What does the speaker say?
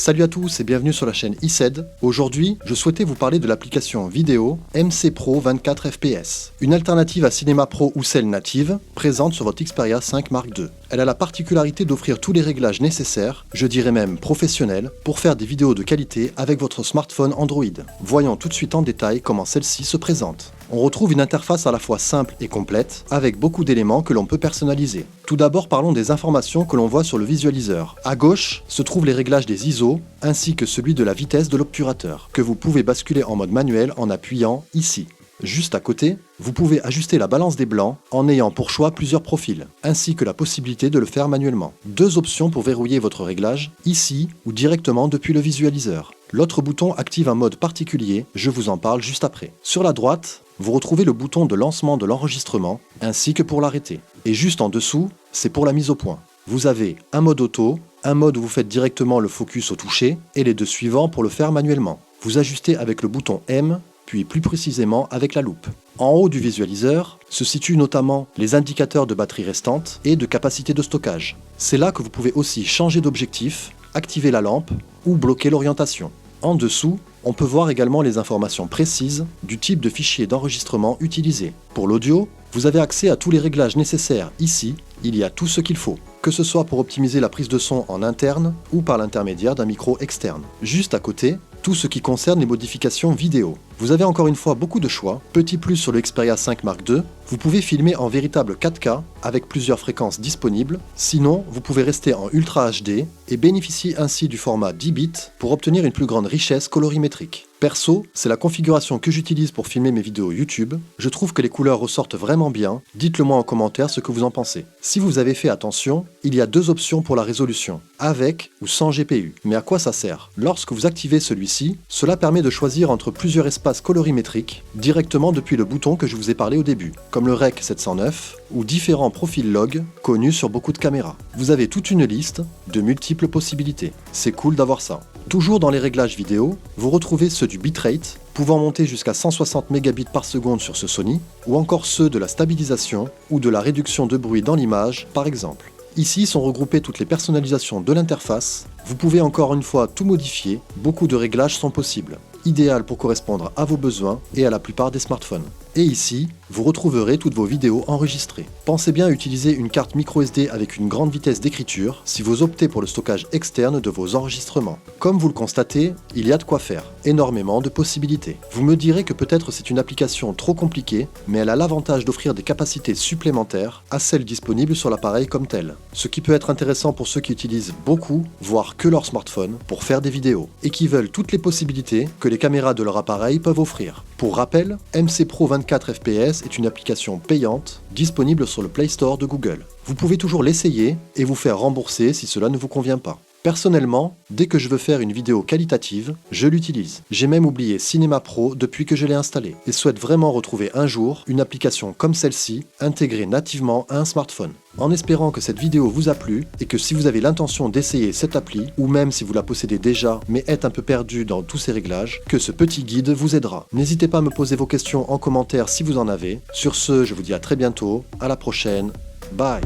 Salut à tous et bienvenue sur la chaîne ICED. Aujourd'hui, je souhaitais vous parler de l'application vidéo MC Pro 24 fps, une alternative à Cinema Pro ou celle native, présente sur votre Xperia 5 Mark II. Elle a la particularité d'offrir tous les réglages nécessaires, je dirais même professionnels, pour faire des vidéos de qualité avec votre smartphone Android. Voyons tout de suite en détail comment celle-ci se présente. On retrouve une interface à la fois simple et complète, avec beaucoup d'éléments que l'on peut personnaliser. Tout d'abord, parlons des informations que l'on voit sur le visualiseur. À gauche se trouvent les réglages des ISO, ainsi que celui de la vitesse de l'obturateur, que vous pouvez basculer en mode manuel en appuyant ici. Juste à côté, vous pouvez ajuster la balance des blancs en ayant pour choix plusieurs profils, ainsi que la possibilité de le faire manuellement. Deux options pour verrouiller votre réglage, ici ou directement depuis le visualiseur. L'autre bouton active un mode particulier, je vous en parle juste après. Sur la droite, vous retrouvez le bouton de lancement de l'enregistrement, ainsi que pour l'arrêter. Et juste en dessous, c'est pour la mise au point. Vous avez un mode auto, un mode où vous faites directement le focus au toucher, et les deux suivants pour le faire manuellement. Vous ajustez avec le bouton M, puis plus précisément avec la loupe. En haut du visualiseur se situent notamment les indicateurs de batterie restante et de capacité de stockage. C'est là que vous pouvez aussi changer d'objectif, activer la lampe ou bloquer l'orientation. En dessous, on peut voir également les informations précises du type de fichier d'enregistrement utilisé. Pour l'audio, vous avez accès à tous les réglages nécessaires ici, il y a tout ce qu'il faut, que ce soit pour optimiser la prise de son en interne ou par l'intermédiaire d'un micro externe. Juste à côté, tout ce qui concerne les modifications vidéo. Vous avez encore une fois beaucoup de choix. Petit plus sur le Xperia 5 Mark II, vous pouvez filmer en véritable 4K avec plusieurs fréquences disponibles. Sinon, vous pouvez rester en Ultra HD et bénéficier ainsi du format 10 bits pour obtenir une plus grande richesse colorimétrique. Perso, c'est la configuration que j'utilise pour filmer mes vidéos YouTube. Je trouve que les couleurs ressortent vraiment bien. Dites-le moi en commentaire ce que vous en pensez. Si vous avez fait attention, il y a deux options pour la résolution, avec ou sans GPU. Mais à quoi ça sert? Lorsque vous activez celui-ci, cela permet de choisir entre plusieurs espaces colorimétriques directement depuis le bouton que je vous ai parlé au début, comme le Rec 709 ou différents profils log connus sur beaucoup de caméras. Vous avez toute une liste de multiples possibilités. C'est cool d'avoir ça. Toujours dans les réglages vidéo, vous retrouvez ceux du bitrate, pouvant monter jusqu'à 160 mégabits par seconde sur ce Sony, ou encore ceux de la stabilisation ou de la réduction de bruit dans l'image, par exemple. Ici sont regroupées toutes les personnalisations de l'interface. Vous pouvez encore une fois tout modifier, beaucoup de réglages sont possibles, idéal pour correspondre à vos besoins et à la plupart des smartphones. Et ici, vous retrouverez toutes vos vidéos enregistrées. Pensez bien à utiliser une carte microSD avec une grande vitesse d'écriture si vous optez pour le stockage externe de vos enregistrements. Comme vous le constatez, il y a de quoi faire, énormément de possibilités. Vous me direz que peut-être c'est une application trop compliquée, mais elle a l'avantage d'offrir des capacités supplémentaires à celles disponibles sur l'appareil comme tel. Ce qui peut être intéressant pour ceux qui utilisent beaucoup, voire que leur smartphone, pour faire des vidéos, et qui veulent toutes les possibilités que les caméras de leur appareil peuvent offrir. Pour rappel, MC Pro 24 fps est une application payante disponible sur le Play Store de Google. Vous pouvez toujours l'essayer et vous faire rembourser si cela ne vous convient pas. Personnellement, dès que je veux faire une vidéo qualitative, je l'utilise. J'ai même oublié Cinema Pro depuis que je l'ai installé et souhaite vraiment retrouver un jour une application comme celle-ci intégrée nativement à un smartphone. En espérant que cette vidéo vous a plu et que si vous avez l'intention d'essayer cette appli, ou même si vous la possédez déjà mais êtes un peu perdu dans tous ces réglages, que ce petit guide vous aidera. N'hésitez pas à me poser vos questions en commentaire si vous en avez. Sur ce, je vous dis à très bientôt, à la prochaine, bye.